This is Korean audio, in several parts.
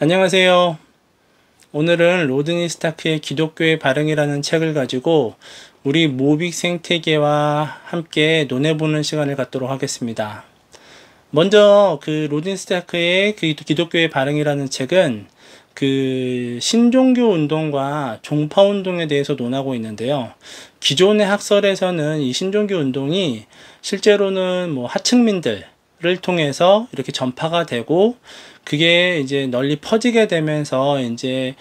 안녕하세요. 오늘은 로드니 스타크의 기독교의 발흥이라는 책을 가지고 우리 모빅 생태계와 함께 논해보는 시간을 갖도록 하겠습니다. 먼저 그 로드니 스타크의 그 기독교의 발흥이라는 책은 그 신종교 운동과 종파 운동에 대해서 논하고 있는데요. 기존의 학설에서는 이 신종교 운동이 실제로는 뭐 하층민들을 통해서 이렇게 전파가 되고, 그게 이제 널리 퍼지게 되면서 이제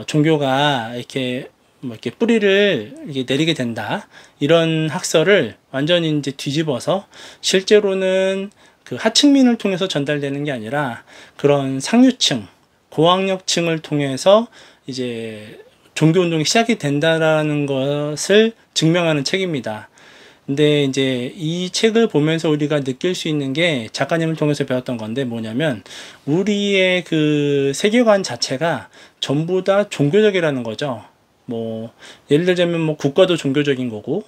종교가 이렇게 이렇게 뿌리를 이렇게 내리게 된다, 이런 학설을 완전히 이제 뒤집어서 실제로는 그 하층민을 통해서 전달되는 게 아니라 그런 상류층, 고학력층을 통해서 이제 종교 운동이 시작이 된다라는 것을 증명하는 책입니다. 근데 이제 이 책을 보면서 우리가 느낄 수 있는 게, 작가님을 통해서 배웠던 건데 뭐냐면, 우리의 그 세계관 자체가 전부 다 종교적이라는 거죠. 뭐 예를 들자면 뭐 국가도 종교적인 거고,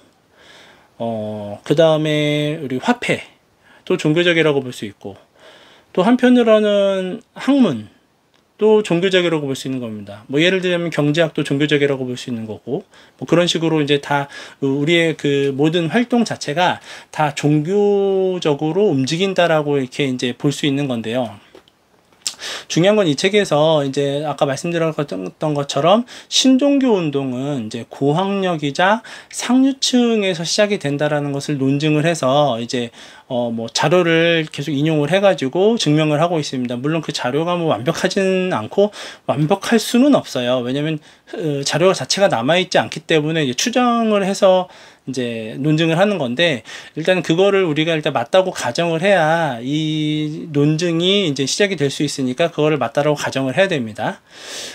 그 다음에 우리 화폐도 종교적이라고 볼 수 있고, 또 한편으로는 학문 또 종교적이라고 볼 수 있는 겁니다. 뭐 예를 들자면 경제학도 종교적이라고 볼 수 있는 거고, 뭐 그런 식으로 이제 다 우리의 그 모든 활동 자체가 다 종교적으로 움직인다라고 이렇게 이제 볼 수 있는 건데요. 중요한 건 이 책에서 이제 아까 말씀드렸던 것처럼 신종교 운동은 이제 고학력이자 상류층에서 시작이 된다라는 것을 논증을 해서 이제 뭐 자료를 계속 인용을 해가지고 증명을 하고 있습니다. 물론 그 자료가 뭐 완벽하지는 않고 완벽할 수는 없어요. 왜냐면 자료 자체가 남아있지 않기 때문에 이제 추정을 해서 이제 논증을 하는 건데, 일단 그거를 우리가 일단 맞다고 가정을 해야 이 논증이 이제 시작이 될 수 있으니까 그거를 맞다라고 가정을 해야 됩니다.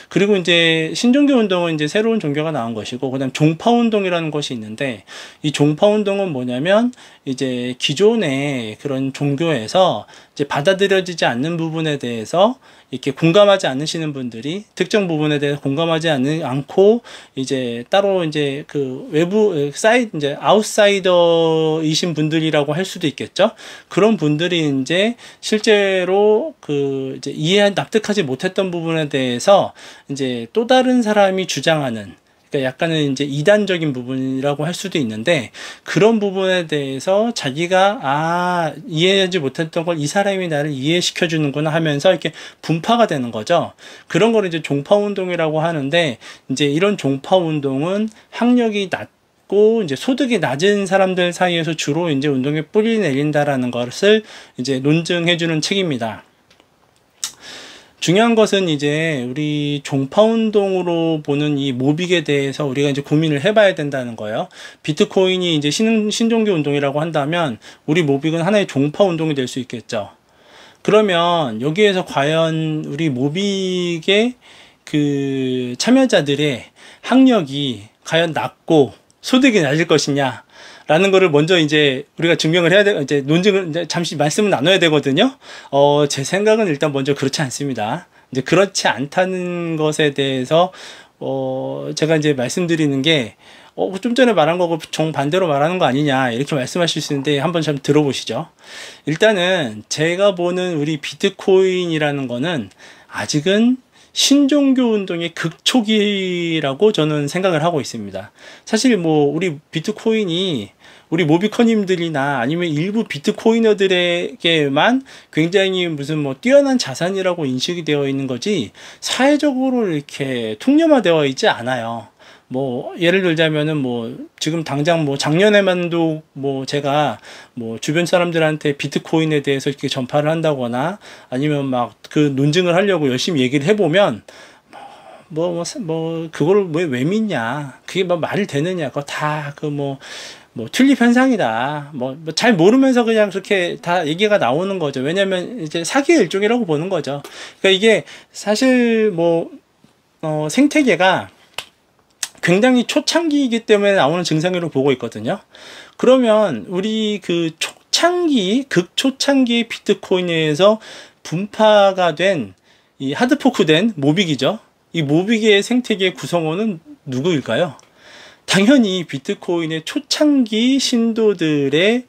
그리고 이제 신종교 운동은 이제 새로운 종교가 나온 것이고, 그다음 종파 운동이라는 것이 있는데, 이 종파 운동은 뭐냐면 이제 기존의 그런 종교에서 이제 받아들여지지 않는 부분에 대해서 이렇게 공감하지 않으시는 분들이, 특정 부분에 대해서 공감하지 않고 이제 따로 이제 그 외부 이제 아웃사이더이신 분들이라고 할 수도 있겠죠. 그런 분들이 이제 실제로 그 이제 납득하지 못했던 부분에 대해서 이제 또 다른 사람이 주장하는, 그러니까 약간은 이제 이단적인 부분이라고 할 수도 있는데, 그런 부분에 대해서 자기가 이해하지 못했던 걸 이 사람이 나를 이해시켜 주는구나 하면서 이렇게 분파가 되는 거죠. 그런 걸 이제 종파 운동이라고 하는데, 이제 이런 종파 운동은 학력이 낮고 이제 소득이 낮은 사람들 사이에서 주로 이제 운동에 뿌리 내린다라는 것을 이제 논증해 주는 책입니다. 중요한 것은 이제 우리 종파 운동으로 보는 이 모빅에 대해서 우리가 이제 고민을 해봐야 된다는 거예요. 비트코인이 이제 신종교 운동이라고 한다면 우리 모빅은 하나의 종파 운동이 될 수 있겠죠. 그러면 여기에서 과연 우리 모빅의 그 참여자들의 학력이 과연 낮고 소득이 낮을 것이냐 라는 거를 먼저 이제 우리가 증명을 해야 돼, 이제 논증을 이제 잠시 말씀을 나눠야 되거든요. 제 생각은 일단 먼저 그렇지 않습니다. 이제 그렇지 않다는 것에 대해서 제가 이제 말씀드리는 게, 좀 전에 말한 거고 정반대로 말하는 거 아니냐, 이렇게 말씀하실 수 있는데 한번 좀 들어보시죠. 일단은 제가 보는 우리 비트코인이라는 거는 아직은 신종교 운동의 극초기라고 저는 생각을 하고 있습니다. 사실 뭐 우리 비트코인이 우리 모비커님들이나 아니면 일부 비트코이너들에게만 굉장히 무슨 뭐 뛰어난 자산이라고 인식이 되어 있는 거지, 사회적으로 이렇게 통념화되어 있지 않아요. 뭐 예를 들자면은 뭐 지금 당장 뭐 작년에만도 뭐 제가 뭐 주변 사람들한테 비트코인에 대해서 이렇게 전파를 한다거나 아니면 막 그 논증을 하려고 열심히 얘기를 해보면 그걸 왜 믿냐, 그게 뭐 말이 되느냐, 그거 다 그 뭐 튤립 현상이다, 잘 모르면서 그냥 그렇게 다 얘기가 나오는 거죠. 왜냐면 이제 사기의 일종이라고 보는 거죠. 그러니까 이게 사실 뭐 생태계가 굉장히 초창기이기 때문에 나오는 증상으로 보고 있거든요. 그러면 우리 그 극초창기의 비트코인에서 분파가 된 이 하드포크된 모빅이죠. 이 모빅의 생태계 구성원은 누구일까요? 당연히 비트코인의 초창기 신도들의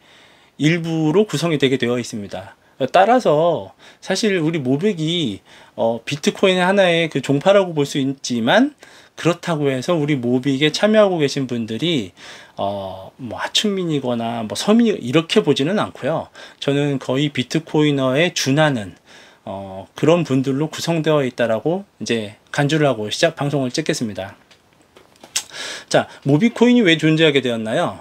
일부로 구성이 되게 되어 있습니다. 따라서 사실 우리 모빅이 비트코인의 하나의 그 종파라고 볼 수 있지만, 그렇다고 해서 우리 모빅에 참여하고 계신 분들이 뭐 하층민이거나 뭐 서민 이렇게 보지는 않고요. 저는 거의 비트코이너에 준하는 그런 분들로 구성되어 있다라고 이제 간주를 하고 방송을 찍겠습니다. 자, 모비코인이 왜 존재하게 되었나요?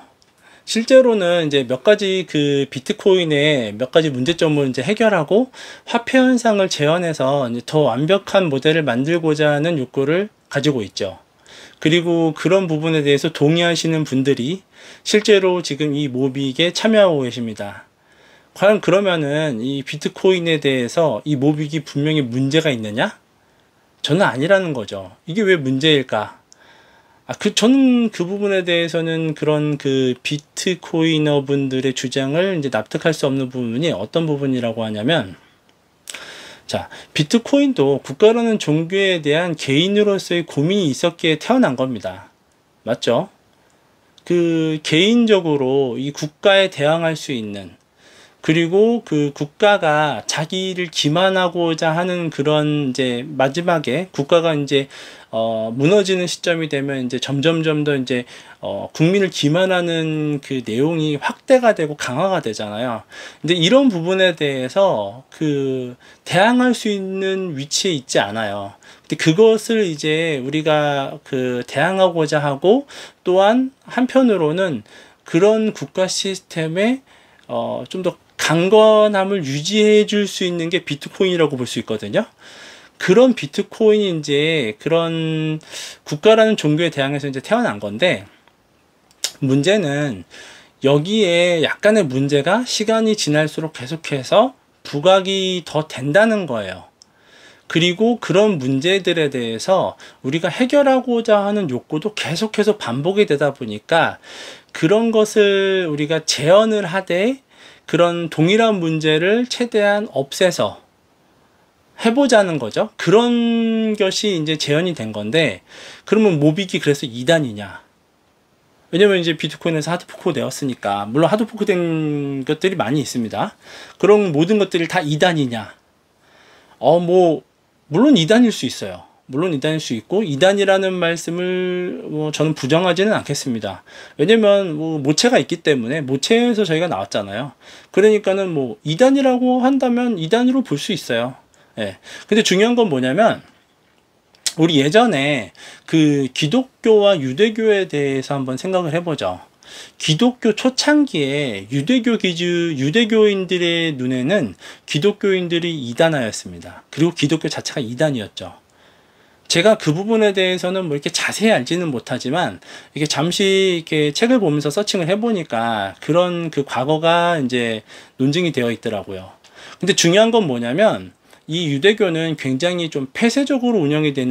실제로는 이제 몇 가지 그 비트코인의 몇 가지 문제점을 이제 해결하고 화폐 현상을 재현해서 이제 더 완벽한 모델을 만들고자 하는 욕구를 가지고 있죠. 그리고 그런 부분에 대해서 동의하시는 분들이 실제로 지금 이 모빅에 참여하고 계십니다. 과연 그러면은 이 비트코인에 대해서 이 모빅이 분명히 문제가 있느냐? 저는 아니라는 거죠. 이게 왜 문제일까? 저는 그 부분에 대해서는 그런 그 비트코이너 분들의 주장을 이제 납득할 수 없는 부분이 어떤 부분이라고 하냐면, 자, 비트코인도 국가라는 종교에 대한 개인으로서의 고민이 있었기에 태어난 겁니다. 맞죠? 그 개인적으로 이 국가에 대항할 수 있는, 그리고 그 국가가 자기를 기만하고자 하는 그런 이제 마지막에 국가가 이제 무너지는 시점이 되면 이제 점점점 더 이제 국민을 기만하는 그 내용이 확대가 되고 강화가 되잖아요. 근데 이런 부분에 대해서 그 대항할 수 있는 위치에 있지 않아요. 근데 그것을 이제 우리가 그 대항하고자 하고, 또한 한편으로는 그런 국가 시스템에 좀 더 강건함을 유지해 줄 수 있는 게 비트코인이라고 볼 수 있거든요. 그런 비트코인이 이제 그런 국가라는 종교에 대항해서 이제 태어난 건데, 문제는 여기에 약간의 문제가 시간이 지날수록 계속해서 부각이 더 된다는 거예요. 그리고 그런 문제들에 대해서 우리가 해결하고자 하는 욕구도 계속해서 반복이 되다 보니까, 그런 것을 우리가 재현을 하되 그런 동일한 문제를 최대한 없애서 해보자는 거죠. 그런 것이 이제 재현이 된 건데, 그러면 모빅이 그래서 2단이냐? 왜냐면 이제 비트코인에서 하드포크 되었으니까. 물론 하드포크 된 것들이 많이 있습니다. 그런 모든 것들이 다 2단이냐? 물론 2단일 수 있어요. 물론 2단일 수 있고, 2단이라는 말씀을 저는 부정하지는 않겠습니다. 왜냐면 모체가 있기 때문에, 모체에서 저희가 나왔잖아요. 그러니까는 2단이라고 한다면 2단으로 볼 수 있어요. 예. 근데 중요한 건 뭐냐면, 우리 예전에 그 기독교와 유대교에 대해서 한번 생각을 해보죠. 기독교 초창기에 유대교인들의 눈에는 기독교인들이 2단하였습니다. 그리고 기독교 자체가 2단이었죠. 제가 그 부분에 대해서는 이렇게 자세히 알지는 못하지만, 이게 잠시 이렇게 책을 보면서 서칭을 해보니까 그런 그 과거가 이제 논증이 되어 있더라고요. 근데 중요한 건 뭐냐면, 이 유대교는 굉장히 좀 폐쇄적으로 이렇게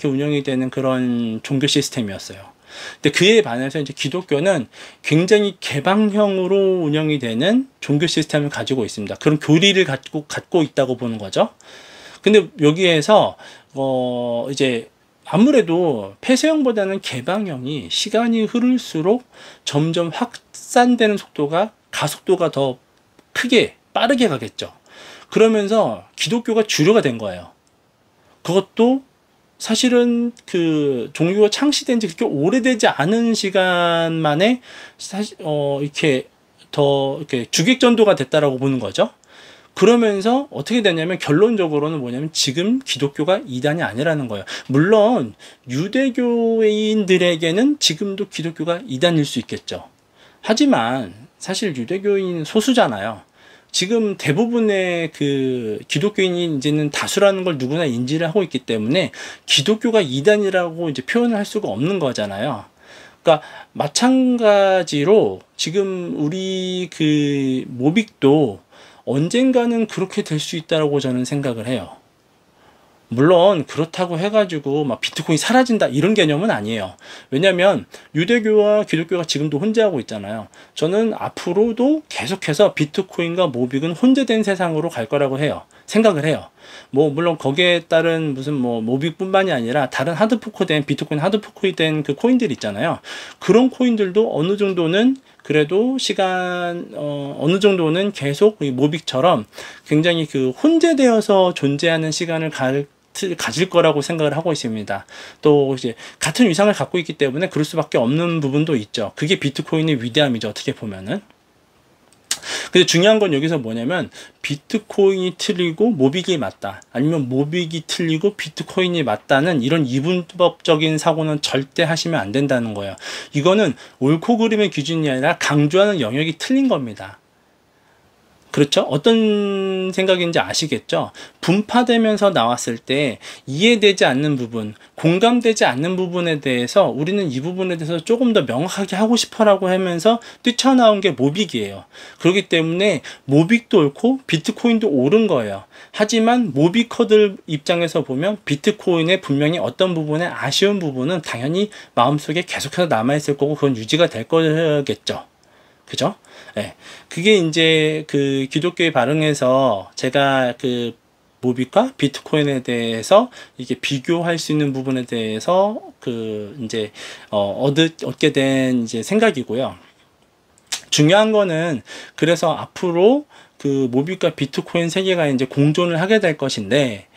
운영이 되는 그런 종교 시스템이었어요. 근데 그에 반해서 이제 기독교는 굉장히 개방형으로 운영이 되는 종교 시스템을 가지고 있습니다. 그런 교리를 갖고 있다고 보는 거죠. 근데 여기에서 이제 아무래도 폐쇄형보다는 개방형이 시간이 흐를수록 점점 확산되는 가속도가 더 빠르게 가겠죠. 그러면서 기독교가 주류가 된 거예요. 그것도 사실은 그 종교가 창시된 지 그렇게 오래되지 않은 시간 만에 이렇게 주객전도가 됐다라고 보는 거죠. 그러면서 어떻게 되냐면, 결론적으로는 뭐냐면 지금 기독교가 2단이 아니라는 거예요. 물론 유대교인들에게는 지금도 기독교가 2단일 수 있겠죠. 하지만 사실 유대교인 소수잖아요. 지금 대부분의 그 기독교인이 이제는 다수라는 걸 누구나 인지를 하고 있기 때문에 기독교가 2단이라고 이제 표현을 할 수가 없는 거잖아요. 그러니까 마찬가지로 지금 우리 그 모빅도 언젠가는 그렇게 될 수 있다고 저는 생각을 해요. 물론 그렇다고 해가지고 막 비트코인이 사라진다 이런 개념은 아니에요. 왜냐면 유대교와 기독교가 지금도 혼재하고 있잖아요. 저는 앞으로도 계속해서 비트코인과 모빅은 혼재된 세상으로 갈 거라고 해요. 생각을 해요. 뭐 물론 거기에 따른 무슨 뭐 모빅뿐만이 아니라 다른 하드포크된 비트코인 하드포크된 그 코인들 있잖아요. 그런 코인들도 어느 정도는 그래도 어느 정도는 계속 이 모빅처럼 굉장히 그 혼재되어서 존재하는 시간을 가질 거라고 생각을 하고 있습니다. 또 이제 같은 위상을 갖고 있기 때문에 그럴 수밖에 없는 부분도 있죠. 그게 비트코인의 위대함이죠. 어떻게 보면은. 근데 중요한 건 여기서 뭐냐면 비트코인이 틀리고 모빅이 맞다, 아니면 모빅이 틀리고 비트코인이 맞다는 이런 이분법적인 사고는 절대 하시면 안 된다는 거예요. 이거는 옳고 그름의 기준이 아니라 강조하는 영역이 틀린 겁니다. 그렇죠? 어떤 생각인지 아시겠죠? 분파되면서 나왔을 때 이해되지 않는 부분, 공감되지 않는 부분에 대해서 우리는 이 부분에 대해서 조금 더 명확하게 하고 싶어라고 하면서 뛰쳐나온 게 모빅이에요. 그렇기 때문에 모빅도 옳고 비트코인도 옳은 거예요. 하지만 모빅커들 입장에서 보면 비트코인의 분명히 어떤 부분에 아쉬운 부분은 당연히 마음속에 계속해서 남아있을 거고 그건 유지가 될 거겠죠. 그죠? 네. 그게 이제 그 기독교의 발흥에서 제가 그 모빅과 비트코인에 대해서 이게 비교할 수 있는 부분에 대해서 그 이제 얻게 된 이제 생각이고요. 중요한 거는 그래서 앞으로 그 모빅과 비트코인 세계가 이제 공존을 하게 될 것인데,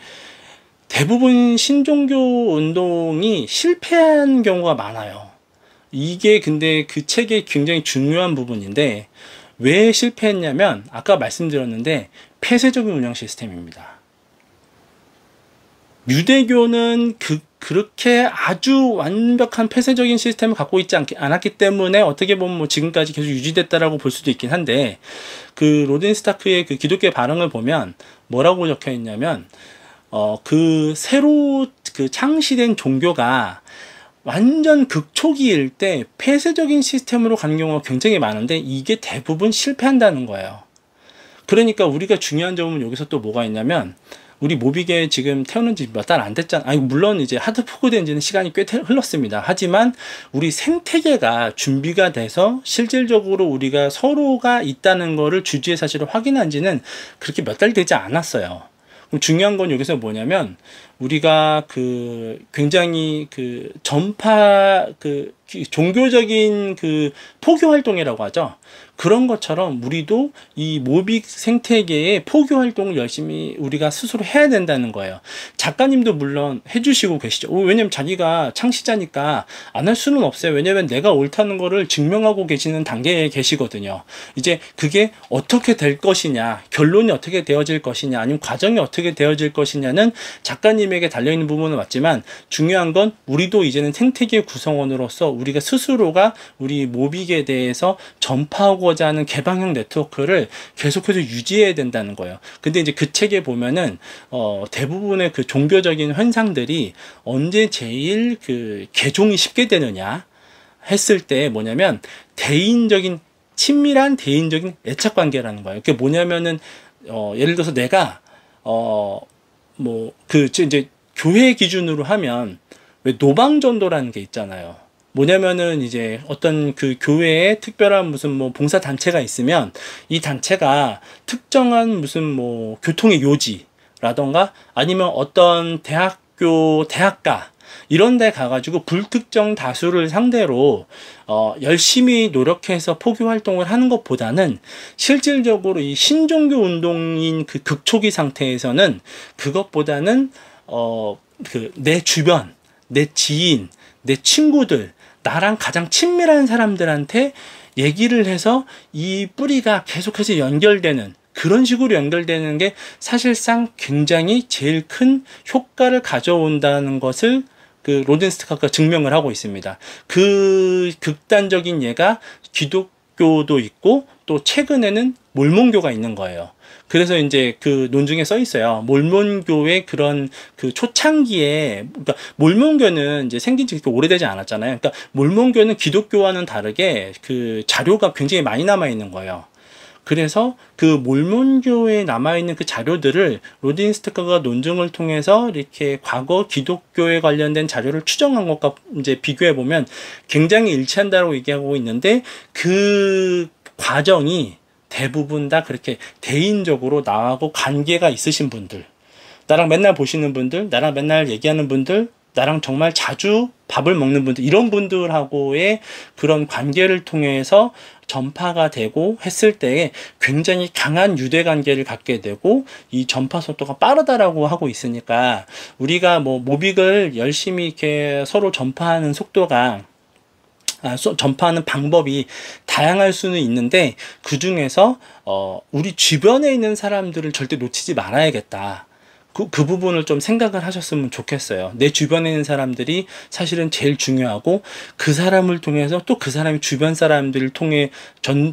대부분 신종교 운동이 실패한 경우가 많아요. 이게 근데 그 책의 굉장히 중요한 부분인데, 왜 실패했냐면 아까 말씀드렸는데 폐쇄적인 운영 시스템입니다. 유대교는 그렇게 아주 완벽한 폐쇄적인 시스템을 갖고 있지 않았기 때문에 어떻게 보면 뭐 지금까지 계속 유지됐다라고 볼 수도 있긴 한데, 그 로든 스타크의 그 기독교의 발흥을 보면 뭐라고 적혀 있냐면 그 새로 그 창시된 종교가 완전 극초기일 때 폐쇄적인 시스템으로 가는 경우가 굉장히 많은데 이게 대부분 실패한다는 거예요. 그러니까 우리가 중요한 점은 여기서 또 뭐가 있냐면, 우리 모빅에 지금 태어난 지 몇 달 안 됐잖아. 아니 물론 이제 하드포크 된 지는 시간이 꽤 흘렀습니다. 하지만 우리 생태계가 준비가 돼서 실질적으로 우리가 서로가 있다는 거를 주주의 사실을 확인한 지는 그렇게 몇 달 되지 않았어요. 그럼 중요한 건 여기서 뭐냐면, 우리가 그 굉장히 그 전파 그 종교적인 그 포교 활동이라고 하죠. 그런 것처럼 우리도 이 모빅 생태계의 포교 활동을 열심히 우리가 스스로 해야 된다는 거예요. 작가님도 물론 해주시고 계시죠. 왜냐면 자기가 창시자니까 안 할 수는 없어요. 왜냐면 내가 옳다는 거를 증명하고 계시는 단계에 계시거든요. 이제 그게 어떻게 될 것이냐, 결론이 어떻게 되어질 것이냐, 아니면 과정이 어떻게 되어질 것이냐는 작가님에게 달려있는 부분은 맞지만, 중요한 건 우리도 이제는 생태계 구성원으로서 우리가 스스로가 우리 모빅에 대해서 전파하고자 하는 개방형 네트워크를 계속해서 유지해야 된다는 거예요. 근데 이제 그 책에 보면은 대부분의 그 종교적인 현상들이 언제 제일 그 개종이 쉽게 되느냐 했을 때 뭐냐면, 친밀한 대인적인 애착 관계라는 거예요. 그게 뭐냐면은 예를 들어서 내가 이제 교회 기준으로 하면 왜 노방전도라는 게 있잖아요. 뭐냐면은 이제 어떤 그 교회에 특별한 무슨 뭐 봉사 단체가 있으면 이 단체가 특정한 무슨 뭐 교통의 요지라던가 아니면 어떤 대학가 이런 데 가가지고 불특정 다수를 상대로 열심히 노력해서 포교 활동을 하는 것보다는, 실질적으로 이 신종교 운동인 그 극초기 상태에서는 그것보다는 내 주변, 내 지인, 내 친구들, 나랑 가장 친밀한 사람들한테 얘기를 해서 이 뿌리가 계속해서 연결되는, 그런 식으로 연결되는 게 사실상 굉장히 제일 큰 효과를 가져온다는 것을 그 로든 스타크가 증명을 하고 있습니다. 그 극단적인 예가 기독교도 있고 또 최근에는 몰몬교가 있는 거예요. 그래서 이제 그 논중에 써 있어요. 몰몬교의 그런 그 초창기에, 그러니까 몰몬교는 이제 생긴 지 그렇게 오래되지 않았잖아요. 그러니까 몰몬교는 기독교와는 다르게 그 자료가 굉장히 많이 남아 있는 거예요. 그래서 그 몰몬교에 남아있는 그 자료들을 로든 스타크가 논증을 통해서 이렇게 과거 기독교에 관련된 자료를 추정한 것과 이제 비교해보면 굉장히 일치한다고 얘기하고 있는데, 그 과정이 대부분 다 그렇게 대인적으로 나하고 관계가 있으신 분들, 나랑 맨날 보시는 분들, 나랑 맨날 얘기하는 분들, 나랑 정말 자주 밥을 먹는 분들, 이런 분들하고의 그런 관계를 통해서 전파가 되고 했을 때에 굉장히 강한 유대 관계를 갖게 되고 이 전파 속도가 빠르다라고 하고 있으니까 우리가 뭐 모빅을 열심히 이렇게 서로 전파하는 속도가 전파하는 방법이 다양할 수는 있는데 그 중에서 우리 주변에 있는 사람들을 절대 놓치지 말아야겠다. 그 부분을 좀 생각을 하셨으면 좋겠어요. 내 주변에 있는 사람들이 사실은 제일 중요하고 그 사람을 통해서 또 그 사람이 주변 사람들을 통해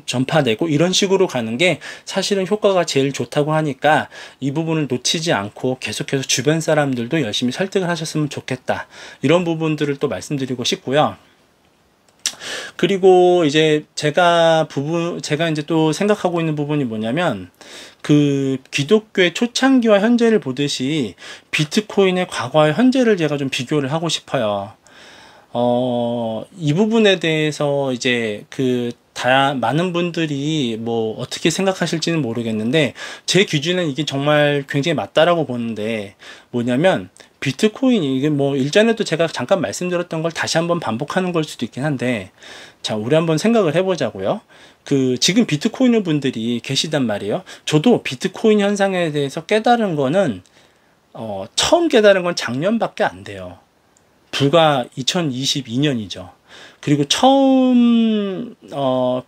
전파되고 이런 식으로 가는 게 사실은 효과가 제일 좋다고 하니까 이 부분을 놓치지 않고 계속해서 주변 사람들도 열심히 설득을 하셨으면 좋겠다. 이런 부분들을 또 말씀드리고 싶고요. 그리고 이제 제가 이제 또 생각하고 있는 부분이 뭐냐면 그 기독교의 초창기와 현재를 보듯이 비트코인의 과거와 현재를 제가 좀 비교를 하고 싶어요. 이 부분에 대해서 이제 많은 분들이 뭐 어떻게 생각하실지는 모르겠는데 제 기준은 이게 정말 굉장히 맞다라고 보는데 뭐냐면 비트코인이 이게 뭐 일전에도 제가 잠깐 말씀드렸던 걸 다시 한번 반복하는 걸 수도 있긴 한데 자 우리 한번 생각을 해보자고요. 지금 비트코인 분들이 계시단 말이에요. 저도 비트코인 현상에 대해서 깨달은 거는 처음 깨달은 건 작년밖에 안 돼요. 불과 2022년이죠. 그리고 처음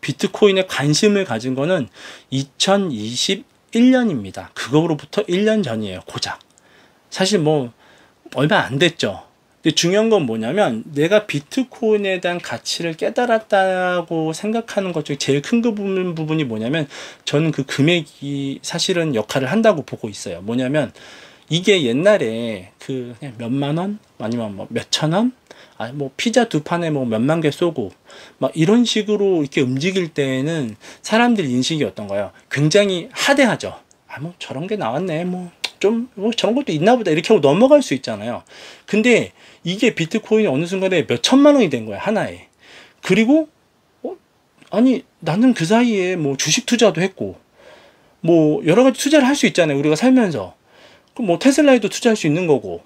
비트코인에 관심을 가진 거는 2021년입니다. 그거로부터 1년 전이에요. 고작. 사실 뭐 얼마 안 됐죠. 근데 중요한 건 뭐냐면 내가 비트코인에 대한 가치를 깨달았다고 생각하는 것 중에 제일 큰 부분이 뭐냐면 저는 그 금액이 사실은 역할을 한다고 보고 있어요. 뭐냐면 이게 옛날에 그냥 몇만 원 아니면 뭐 몇천 원, 뭐 피자 두 판에 뭐 몇만 개 쏘고 막 이런 식으로 이렇게 움직일 때에는 사람들 인식이 어떤가요? 굉장히 하대하죠. 뭐 저런 게 나왔네, 뭐 저런 것도 있나 보다 이렇게 하고 넘어갈 수 있잖아요. 근데 이게 비트코인이 어느 순간에 몇 천만 원이 된 거야, 하나에. 그리고 아니 나는 그 사이에 뭐 주식 투자도 했고 뭐 여러 가지 투자를 할 수 있잖아요, 우리가 살면서. 그럼 뭐 테슬라에도 투자할 수 있는 거고.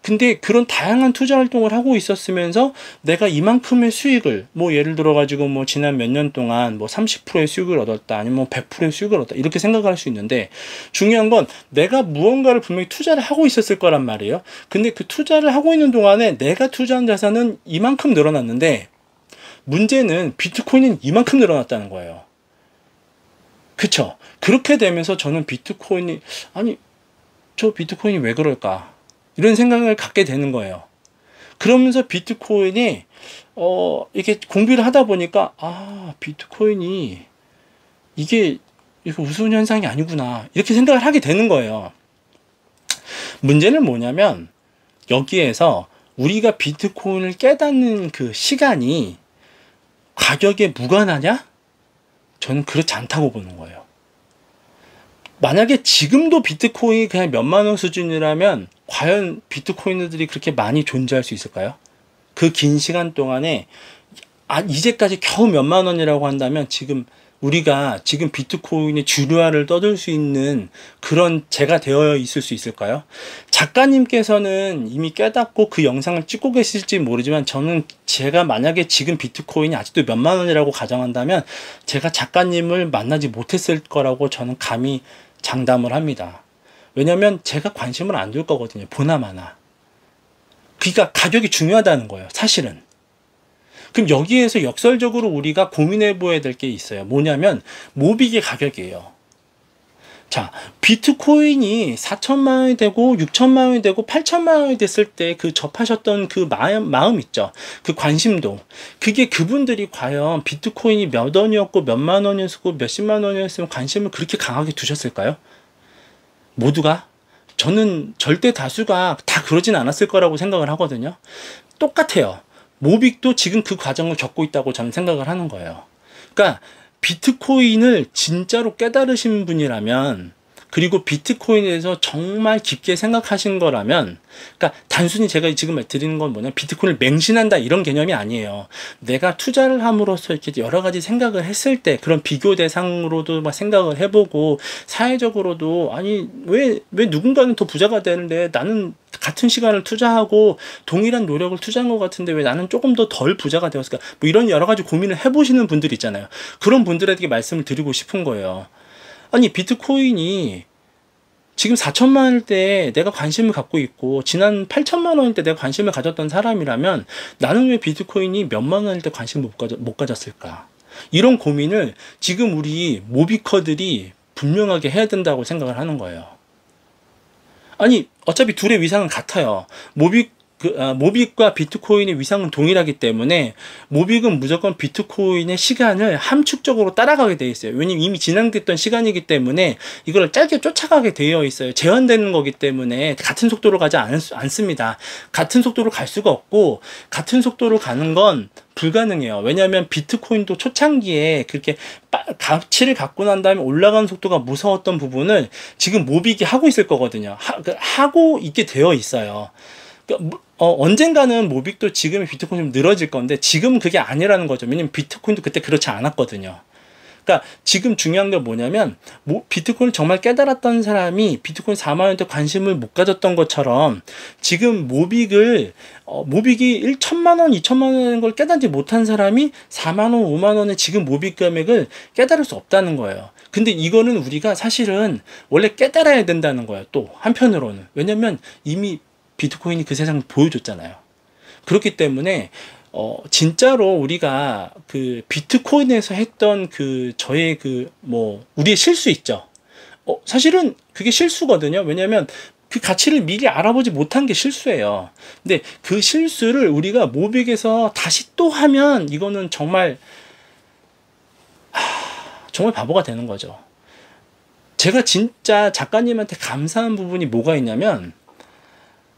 근데 그런 다양한 투자 활동을 하고 있었으면서 내가 이만큼의 수익을 뭐 예를 들어 가지고 뭐 지난 몇 년 동안 뭐 30%의 수익을 얻었다 아니면 뭐 100%의 수익을 얻었다 이렇게 생각할 수 있는데 중요한 건 내가 무언가를 분명히 투자를 하고 있었을 거란 말이에요. 근데 그 투자를 하고 있는 동안에 내가 투자한 자산은 이만큼 늘어났는데 문제는 비트코인은 이만큼 늘어났다는 거예요. 그쵸? 그렇게 되면서 저는 비트코인이 저 비트코인이 왜 그럴까? 이런 생각을 갖게 되는 거예요. 그러면서 비트코인이 이렇게 공부를 하다 보니까 비트코인이 이게 우스운 현상이 아니구나 이렇게 생각을 하게 되는 거예요. 문제는 뭐냐면 여기에서 우리가 비트코인을 깨닫는 그 시간이 가격에 무관하냐? 저는 그렇지 않다고 보는 거예요. 만약에 지금도 비트코인이 그냥 몇만 원 수준이라면 과연 비트코이너들이 그렇게 많이 존재할 수 있을까요? 그 긴 시간 동안에 이제까지 겨우 몇만 원이라고 한다면 우리가 지금 비트코인의 주류화를 떠들 수 있는 그런 재가 되어 있을 수 있을까요? 작가님께서는 이미 깨닫고 그 영상을 찍고 계실지 모르지만 저는 제가 만약에 지금 비트코인이 아직도 몇만 원이라고 가정한다면 제가 작가님을 만나지 못했을 거라고 저는 감히 장담을 합니다. 왜냐면 제가 관심을 안 둘 거거든요. 보나마나. 그러니까 가격이 중요하다는 거예요. 사실은. 그럼 여기에서 역설적으로 우리가 고민해 보아야 될 게 있어요. 뭐냐면 모빅의 가격이에요. 자, 비트코인이 4천만 원이 되고 6천만 원이 되고 8천만 원이 됐을 때 그 접하셨던 그 마음 있죠. 그 관심도. 그게 그분들이 과연 비트코인이 몇 원이었고 몇만 원이었고 몇십만 원이었으면 관심을 그렇게 강하게 두셨을까요? 모두가? 저는 절대 다수가 다 그러진 않았을 거라고 생각을 하거든요. 똑같아요. 모빅도 지금 그 과정을 겪고 있다고 저는 생각을 하는 거예요. 그러니까 비트코인을 진짜로 깨달으신 분이라면 그리고 비트코인에 대해서 정말 깊게 생각하신 거라면, 그러니까 단순히 제가 지금 드리는 건 뭐냐, 비트코인을 맹신한다 이런 개념이 아니에요. 내가 투자를 함으로써 이렇게 여러 가지 생각을 했을 때 그런 비교 대상으로도 막 생각을 해보고, 사회적으로도 아니 왜 누군가는 더 부자가 되는데 나는 같은 시간을 투자하고 동일한 노력을 투자한 것 같은데 왜 나는 조금 더 덜 부자가 되었을까, 뭐 이런 여러 가지 고민을 해보시는 분들 있잖아요. 그런 분들에게 말씀을 드리고 싶은 거예요. 아니 비트코인이 지금 4천만 원대 내가 관심을 갖고 있고 지난 8천만 원일 때 내가 관심을 가졌던 사람이라면 나는 왜 비트코인이 몇만 원일 때 관심을 못 가졌을까? 이런 고민을 지금 우리 모비커들이 분명하게 해야 된다고 생각을 하는 거예요. 아니 어차피 둘의 위상은 같아요. 모빅과 비트코인의 위상은 동일하기 때문에 모빅은 무조건 비트코인의 시간을 함축적으로 따라가게 되어 있어요. 왜냐면 이미 진행됐던 시간이기 때문에 이걸 짧게 쫓아가게 되어 있어요. 제한되는 거기 때문에 같은 속도로 가지 않습니다. 같은 속도로 갈 수가 없고, 같은 속도로 가는 건 불가능해요. 왜냐하면 비트코인도 초창기에 그렇게 가치를 갖고 난 다음에 올라가는 속도가 무서웠던 부분을 지금 모빅이 하고 있을 거거든요. 하고 있게 되어 있어요. 언젠가는 모빅도 지금의 비트코인 좀 늘어질 건데 지금은 그게 아니라는 거죠. 왜냐면 비트코인도 그때 그렇지 않았거든요. 그러니까 지금 중요한 게 뭐냐면 비트코인을 정말 깨달았던 사람이 비트코인 4만 원대 관심을 못 가졌던 것처럼 지금 모빅이 1천만 원, 2천만 원인 걸 깨닫지 못한 사람이 4만 원, 5만 원의 지금 모빅 금액을 깨달을 수 없다는 거예요. 근데 이거는 우리가 사실은 원래 깨달아야 된다는 거예요. 또 한편으로는. 왜냐면 이미 비트코인이 그 세상을 보여줬잖아요. 그렇기 때문에 진짜로 우리가 그 비트코인에서 했던 저의 우리의 실수 있죠. 사실은 그게 실수거든요. 왜냐면 그 가치를 미리 알아보지 못한 게 실수예요. 근데 그 실수를 우리가 모빅에서 다시 또 하면 이거는 정말 바보가 되는 거죠. 제가 진짜 작가님한테 감사한 부분이 뭐가 있냐면,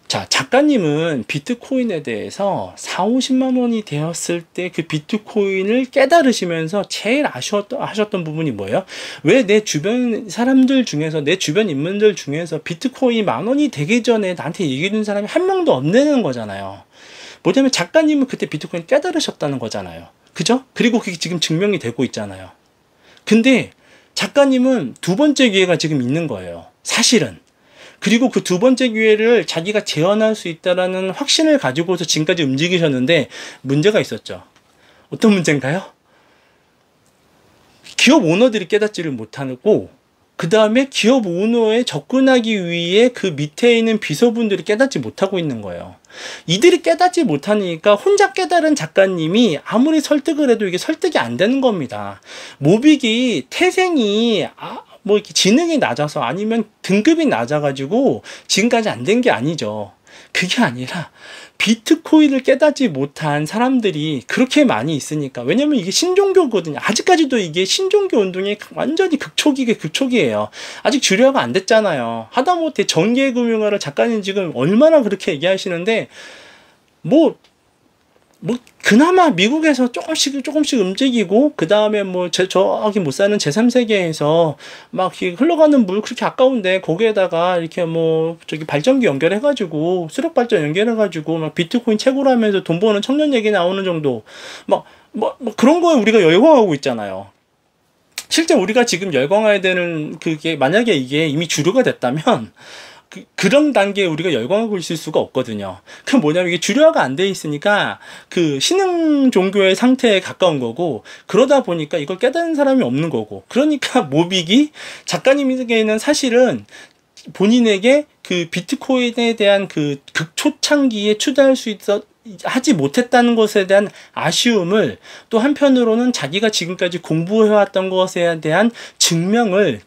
자, 작가님은 비트코인에 대해서 4, 50만 원이 되었을 때 그 비트코인을 깨달으시면서 제일 하셨던 부분이 뭐예요? 왜 내 주변 사람들 중에서, 내 주변 인물들 중에서 비트코인이 10,000원이 되기 전에 나한테 얘기해 준 사람이 한 명도 없는 거잖아요. 뭐냐면 작가님은 그때 비트코인 깨달으셨다는 거잖아요. 그죠? 그리고 그게 지금 증명이 되고 있잖아요. 근데 작가님은 두 번째 기회가 지금 있는 거예요. 사실은. 그리고 그 두 번째 기회를 자기가 재현할 수 있다라는 확신을 가지고서 지금까지 움직이셨는데 문제가 있었죠. 어떤 문제인가요? 기업 오너들이 깨닫지를 못하고, 그 다음에 기업 오너에 접근하기 위해 그 밑에 있는 비서분들이 깨닫지 못하고 있는 거예요. 이들이 깨닫지 못하니까 혼자 깨달은 작가님이 아무리 설득을 해도 이게 설득이 안 되는 겁니다. 모빅이 태생이 이렇게 지능이 낮아서 아니면 등급이 낮아가지고 지금까지 안 된 게 아니죠. 그게 아니라 비트코인을 깨닫지 못한 사람들이 그렇게 많이 있으니까. 왜냐면 이게 신종교거든요. 아직까지도 이게 신종교 운동이 완전히 극초기예요. 아직 주류화가 안 됐잖아요. 하다못해 정계금융화를 작가님 지금 얼마나 그렇게 얘기하시는데, 그나마 미국에서 조금씩 움직이고, 그 다음에 저기 못 사는 제3세계에서 막 흘러가는 물 그렇게 아까운데, 거기에다가 이렇게 저기 발전기 연결해가지고, 수력 발전 연결해가지고, 막 비트코인 최고로 하면서 돈 버는 청년 얘기 나오는 정도, 그런 거에 우리가 열광하고 있잖아요. 실제 우리가 지금 열광해야 되는 그게, 만약에 이게 이미 주류가 됐다면, 그런 단계에 우리가 열광하고 있을 수가 없거든요. 그럼 뭐냐면 이게 주류화가 안 돼 있으니까 그 신흥 종교의 상태에 가까운 거고, 그러다 보니까 이걸 깨닫는 사람이 없는 거고, 그러니까 모빅이 작가님에게는 사실은 본인에게 그 비트코인에 대한 그 극초창기에 투자할 수 하지 못했다는 것에 대한 아쉬움을, 또 한편으로는 자기가 지금까지 공부해왔던 것에 대한 증명을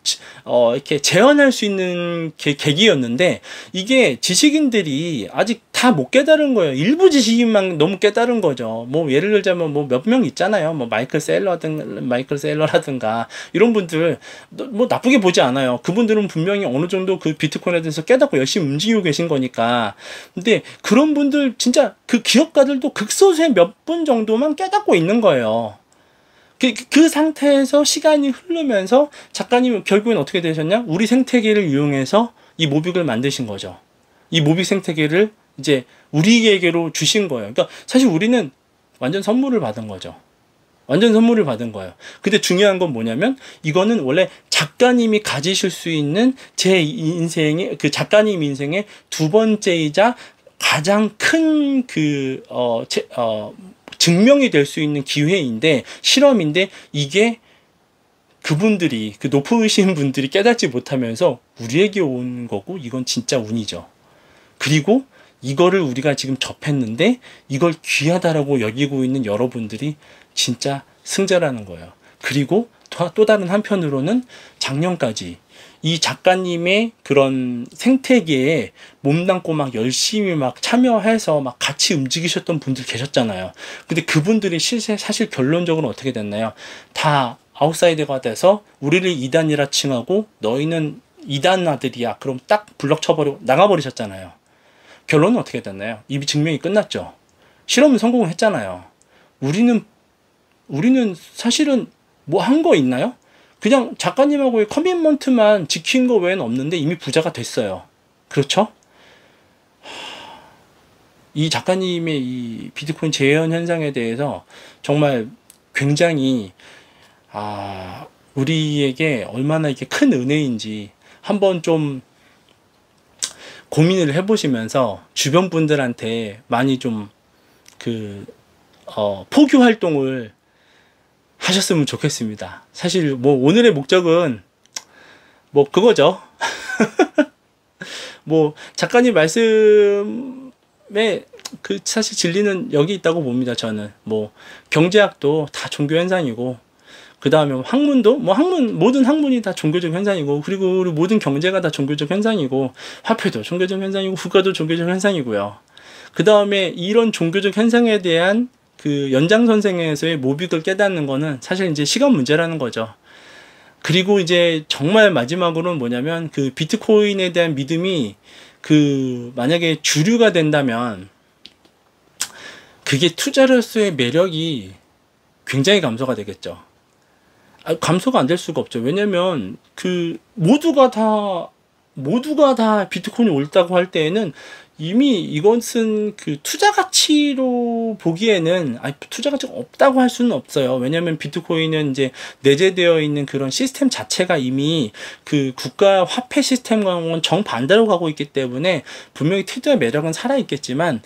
이렇게 재현할 수 있는 계기였는데, 이게 지식인들이 아직 다 못 깨달은 거예요. 일부 지식인만 너무 깨달은 거죠. 예를 들자면 몇 명 있잖아요. 마이클 셀러라든가 이런 분들 나쁘게 보지 않아요. 그분들은 분명히 어느 정도 그 비트코인에 대해서 깨닫고 열심히 움직이고 계신 거니까. 근데 그런 분들 진짜 그 기업가들도 극소수의 몇 분 정도만 깨닫고 있는 거예요. 그 상태에서 시간이 흐르면서 작가님은 결국엔 어떻게 되셨냐? 우리 생태계를 이용해서 이 모빅을 만드신 거죠. 이 모빅 생태계를 이제 우리에게로 주신 거예요. 그러니까 사실 우리는 완전 선물을 받은 거죠. 완전 선물을 받은 거예요. 근데 중요한 건 뭐냐면 이거는 원래 작가님이 가지실 수 있는 제 인생의 그 작가님 인생의 두 번째이자 가장 큰 증명이 될 수 있는 기회인데 실험인데 이게 그분들이 그 높으신 분들이 깨닫지 못하면서 우리에게 온 거고 이건 진짜 운이죠. 그리고 이거를 우리가 지금 접했는데 이걸 귀하다라고 여기고 있는 여러분들이 진짜 승자라는 거예요. 그리고 또 다른 한편으로는 작년까지 이 작가님의 그런 생태계에 몸담고 막 열심히 막 참여해서 막 같이 움직이셨던 분들 계셨잖아요. 근데 그분들이 사실 결론적으로 어떻게 됐나요? 다 아웃사이더가 돼서 우리를 2단이라 칭하고 너희는 2단 아들이야. 그럼 딱 블럭 쳐버리고 나가버리셨잖아요. 결론은 어떻게 됐나요? 이미 증명이 끝났죠. 실험은 성공했잖아요. 우리는 사실은 뭐 한 거 있나요? 그냥 작가님하고의 커미트먼트만 지킨 거 외에는 없는데 이미 부자가 됐어요. 그렇죠? 이 작가님의 이 비트코인 재현 현상에 대해서 정말 굉장히 우리에게 얼마나 이게 큰 은혜인지 한번 좀 고민을 해보시면서 주변 분들한테 많이 좀 포교 활동을 하셨으면 좋겠습니다. 사실 뭐 오늘의 목적은 뭐 그거죠. 뭐 작가님 말씀에 사실 진리는 여기 있다고 봅니다. 저는 뭐 경제학도 다 종교 현상이고 그 다음에 학문도 모든 학문이 다 종교적 현상이고 그리고 우리 모든 경제가 다 종교적 현상이고 화폐도 종교적 현상이고 국가도 종교적 현상이고요. 그 다음에 이런 종교적 현상에 대한 그 연장선상에서의 모빅을 깨닫는 거는 사실 이제 시간 문제라는 거죠. 그리고 이제 정말 마지막으로는 뭐냐면 그 비트코인에 대한 믿음이 만약에 주류가 된다면 그게 투자로서의 매력이 굉장히 감소가 되겠죠. 감소가 안 될 수가 없죠. 왜냐면 모두가 다 비트코인이 옳다고 할 때에는 이미 이것은 투자 가치로 보기에는 투자 가치가 없다고 할 수는 없어요. 왜냐면 비트코인은 이제 내재되어 있는 그런 시스템 자체가 이미 국가 화폐 시스템과는 정반대로 가고 있기 때문에 분명히 투자의 매력은 살아 있겠지만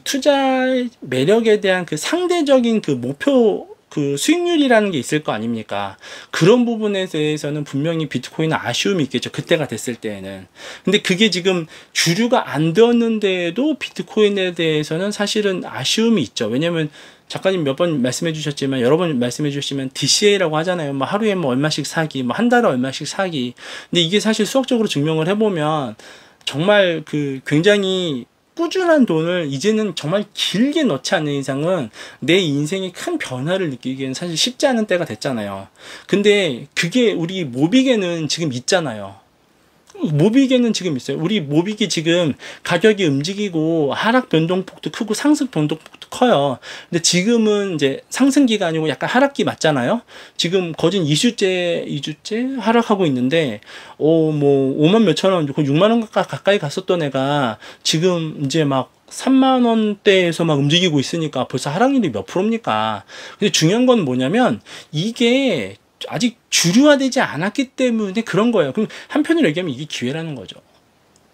투자 매력에 대한 상대적인 목표 수익률이라는 게 있을 거 아닙니까? 그런 부분에 대해서는 분명히 비트코인은 아쉬움이 있겠죠. 그때가 됐을 때에는. 근데 그게 지금 주류가 안 되었는데도 비트코인에 대해서는 사실은 아쉬움이 있죠. 왜냐면 작가님 몇 번 말씀해 주셨지만 여러 번 말씀해 주시면 DCA라고 하잖아요. 뭐 하루에 뭐 얼마씩 사기, 뭐 한 달에 얼마씩 사기. 근데 이게 사실 수학적으로 증명을 해보면 정말 굉장히 꾸준한 돈을 이제는 정말 길게 넣지 않는 이상은 내 인생에 큰 변화를 느끼기에는 사실 쉽지 않은 때가 됐잖아요. 근데 그게 우리 모빅에는 지금 있잖아요. 모빅에는 지금 있어요. 우리 모빅이 지금 가격이 움직이고 하락 변동폭도 크고 상승 변동폭도 커요. 근데 지금은 이제 상승기가 아니고 약간 하락기 맞잖아요. 지금 거진 2주째 하락하고 있는데 뭐 5만 몇천 원, 6만 원 가까이 갔었던 애가 지금 이제 막 3만 원대에서 막 움직이고 있으니까 벌써 하락률이 몇 프로입니까? 근데 중요한 건 뭐냐면 이게 아직 주류화되지 않았기 때문에 그런 거예요. 그럼 한편으로 얘기하면 이게 기회라는 거죠.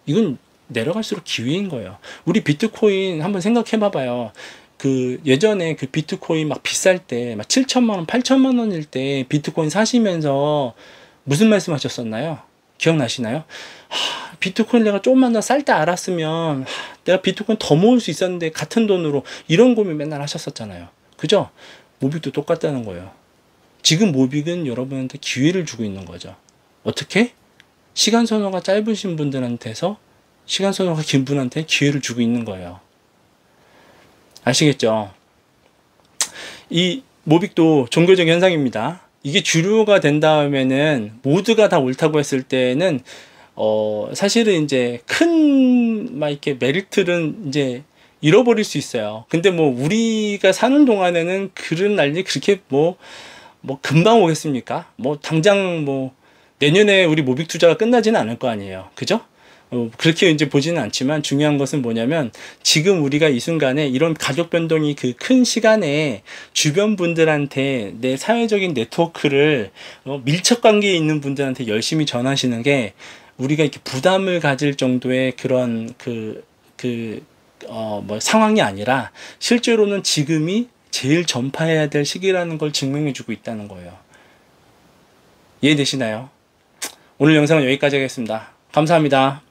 이건 내려갈수록 기회인 거예요. 우리 비트코인 한번 생각해 봐봐요. 예전에 비트코인 막 비쌀 때 막 7천만 원, 8천만 원일 때 비트코인 사시면서 무슨 말씀 하셨었나요? 기억나시나요? 비트코인 내가 조금만 더 쌀 때 알았으면 내가 비트코인 더 모을 수 있었는데 같은 돈으로 이런 고민 맨날 하셨었잖아요. 그죠? 모빅도 똑같다는 거예요. 지금 모빅은 여러분한테 기회를 주고 있는 거죠. 어떻게? 시간 선호가 짧으신 분들한테서 시간 선호가 긴 분한테 기회를 주고 있는 거예요. 아시겠죠? 이 모빅도 종교적 현상입니다. 이게 주류가 된 다음에는 모두가 다 옳다고 했을 때는 사실은 이제 막 이렇게 메리트는 이제 잃어버릴 수 있어요. 근데 뭐 우리가 사는 동안에는 그런 날이 그렇게 뭐 금방 오겠습니까? 뭐 당장 뭐 내년에 우리 모빅 투자가 끝나지는 않을 거 아니에요. 그죠? 그렇게 이제 보지는 않지만 중요한 것은 뭐냐면 지금 우리가 이 순간에 이런 가족 변동이 그 큰 시간에 주변 분들한테 내 사회적인 네트워크를 밀접 관계에 있는 분들한테 열심히 전하시는 게 우리가 이렇게 부담을 가질 정도의 그런 뭐 상황이 아니라 실제로는 지금이 제일 전파해야 될 시기라는 걸 증명해 주고 있다는 거예요. 이해되시나요? 오늘 영상은 여기까지 하겠습니다. 감사합니다.